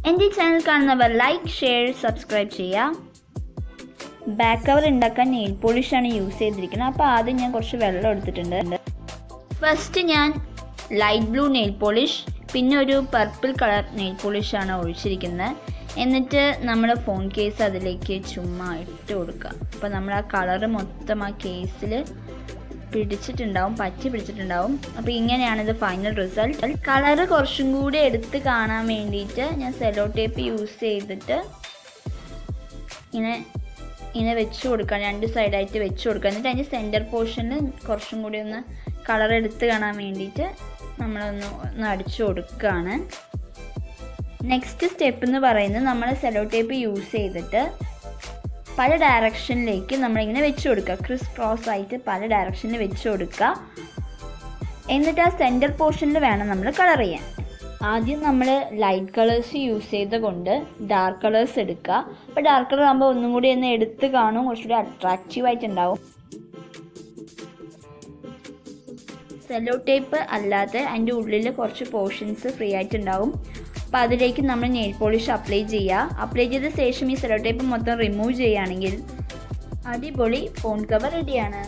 എൻ്റെ ചാനൽ കാണുന്നവർ like, share, subscribe ചെയ്യുക. ബാക്ക് കവർ ഉണ്ടാക്കാൻ നെയിൽ പോളിഷാണ് യൂസ് ചെയ്തിരിക്കുന്നത്. അപ്പോൾ ആദ്യം ഞാൻ കുറച്ച് വെള്ളം എടുത്തിട്ടുണ്ട്. ഫസ്റ്റ് ഞാൻ ലൈറ്റ് ബ്ലൂ നെയിൽ പോളിഷ്, പിന്നെ ഒരു പർപ്പിൾ കളർ നെയിൽ പോളിഷാണ് ഒഴിച്ചിരിക്കുന്നത്. എന്നിട്ട് നമ്മുടെ ഫോൺ കേസ് അതിലേക്ക് ചുമ്മാ ഇട്ട് കൊടുക്കുക. അപ്പോൾ നമ്മൾ ആ കളറ് മൊത്തം ആ കേസിൽ പറ്റി പിടിച്ചിട്ടുണ്ടാവും. അപ്പോൾ ഇങ്ങനെയാണ് ഇത് ഫൈനൽ റിസൾട്ട്. കളറ് കുറച്ചും കൂടി എടുത്ത് കാണാൻ വേണ്ടിയിട്ട് ഞാൻ സെല്ലോ ടേപ്പ് യൂസ് ചെയ്തിട്ട് ഇങ്ങനെ വെച്ച് കൊടുക്കുക, രണ്ട് സൈഡായിട്ട് വെച്ച് കൊടുക്കുക. എന്നിട്ട് അതിൻ്റെ സെൻറ്റർ പോർഷനിൽ കുറച്ചും കൂടി ഒന്ന് കളർ എടുത്ത് കാണാൻ വേണ്ടിയിട്ട് നമ്മളൊന്ന് അടിച്ചു കൊടുക്കുകയാണ്. നെക്സ്റ്റ് സ്റ്റെപ്പ് എന്ന് പറയുന്നത് നമ്മൾ സെല്ലോ ടേപ്പ് യൂസ് ചെയ്തിട്ട് പല ഡയറക്ഷനിലേക്ക് നമ്മളിങ്ങനെ വെച്ച് കൊടുക്കുക. ക്രിസ് ക്രോസ് ആയിട്ട് പല ഡയറക്ഷനിൽ വെച്ച് കൊടുക്കുക. എന്നിട്ട് ആ സെൻറ്റർ പോർഷനിൽ വേണം നമ്മൾ കളർ ചെയ്യാൻ. ആദ്യം നമ്മൾ ലൈറ്റ് കളേഴ്സ് യൂസ് ചെയ്തുകൊണ്ട് ഡാർക്ക് കളേഴ്സ് എടുക്കുക. അപ്പോൾ ഡാർക്ക് കളർ ആകുമ്പോൾ ഒന്നും കൂടി ഒന്ന് എടുത്ത് കാണും, കുറച്ചുകൂടി അട്രാക്റ്റീവായിട്ടുണ്ടാവും. സെല്ലോ ടേപ്പ് അല്ലാതെ അതിൻ്റെ ഉള്ളിൽ കുറച്ച് പോർഷൻസ് ഫ്രീ ആയിട്ടുണ്ടാവും. അപ്പോൾ അതിലേക്ക് നമ്മൾ നെയിൽ പോളിഷ് അപ്ലൈ ചെയ്യുക. അപ്ലൈ ചെയ്ത ശേഷം ഈ സെല്ലോ ടേപ്പ് മൊത്തം റിമൂവ് ചെയ്യുകയാണെങ്കിൽ അടിപൊളി ഫോൺ കവർ റെഡിയാണ്.